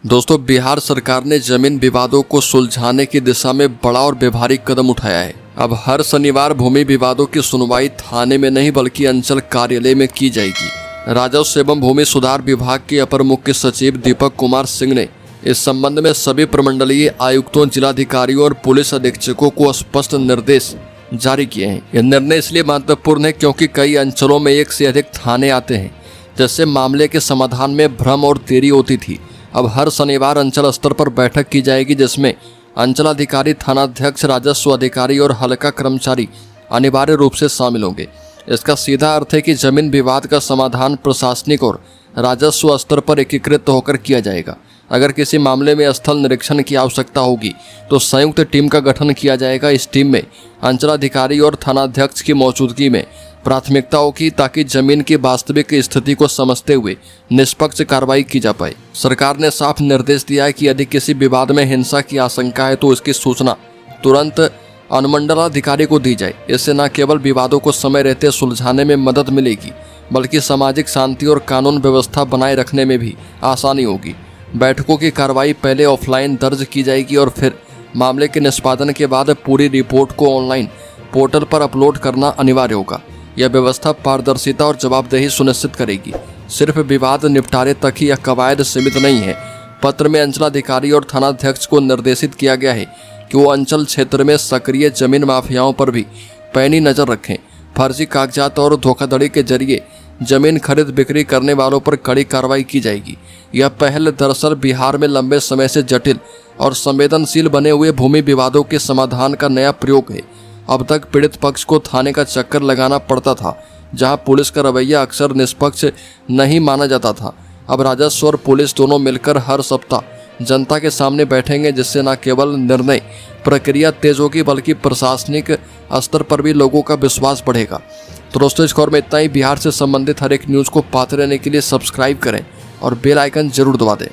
दोस्तों, बिहार सरकार ने जमीन विवादों को सुलझाने की दिशा में बड़ा और व्यवहारिक कदम उठाया है। अब हर शनिवार भूमि विवादों की सुनवाई थाने में नहीं बल्कि अंचल कार्यालय में की जाएगी। राजस्व एवं भूमि सुधार विभाग के अपर मुख्य सचिव दीपक कुमार सिंह ने इस संबंध में सभी प्रमंडलीय आयुक्तों, जिलाधिकारियों और पुलिस अधीक्षकों को स्पष्ट निर्देश जारी किए हैं। यह निर्णय इसलिए महत्वपूर्ण है क्योंकि कई अंचलों में एक से अधिक थाने आते हैं, जिससे मामले के समाधान में भ्रम और देरी होती थी। अब हर शनिवार अंचल स्तर पर बैठक की जाएगी, जिसमें अंचलाधिकारी, थानाध्यक्ष, राजस्व अधिकारी और हल्का कर्मचारी अनिवार्य रूप से शामिल होंगे। इसका सीधा अर्थ है कि जमीन विवाद का समाधान प्रशासनिक और राजस्व स्तर पर एकीकृत होकर किया जाएगा। अगर किसी मामले में स्थल निरीक्षण की आवश्यकता होगी तो संयुक्त टीम का गठन किया जाएगा। इस टीम में अंचलाधिकारी और थानाध्यक्ष की मौजूदगी में प्राथमिकता होगी ताकि जमीन की वास्तविक स्थिति को समझते हुए निष्पक्ष कार्रवाई की जा पाए। सरकार ने साफ निर्देश दिया है कि यदि किसी विवाद में हिंसा की आशंका है तो इसकी सूचना तुरंत अनुमंडलाधिकारी को दी जाए। इससे न केवल विवादों को समय रहते सुलझाने में मदद मिलेगी बल्कि सामाजिक शांति और कानून व्यवस्था बनाए रखने में भी आसानी होगी। बैठकों की कार्रवाई पहले ऑफलाइन दर्ज की जाएगी और फिर मामले के निष्पादन के बाद पूरी रिपोर्ट को ऑनलाइन पोर्टल पर अपलोड करना अनिवार्य होगा। यह व्यवस्था पारदर्शिता और जवाबदेही सुनिश्चित करेगी। सिर्फ विवाद निपटारे तक ही यह कवायद सीमित नहीं है। पत्र में अंचलाधिकारी और थानाध्यक्ष को निर्देशित किया गया है कि वो अंचल क्षेत्र में सक्रिय जमीन माफियाओं पर भी पैनी नजर रखें। फर्जी कागजात और धोखाधड़ी के जरिए जमीन खरीद बिक्री करने वालों पर कड़ी कार्रवाई की जाएगी। यह पहल दरअसल बिहार में लंबे समय से जटिल और संवेदनशील बने हुए भूमि विवादों के समाधान का नया प्रयोग है। अब तक पीड़ित पक्ष को थाने का चक्कर लगाना पड़ता था, जहां पुलिस का रवैया अक्सर निष्पक्ष नहीं माना जाता था। अब राजस्व और पुलिस दोनों मिलकर हर सप्ताह जनता के सामने बैठेंगे, जिससे न केवल निर्णय प्रक्रिया तेज होगी बल्कि प्रशासनिक स्तर पर भी लोगों का विश्वास बढ़ेगा। तो दोस्तों, इस खबर में इतना ही। बिहार से संबंधित हर एक न्यूज़ को पाते रहने के लिए सब्सक्राइब करें और बेल आइकन जरूर दबा दें।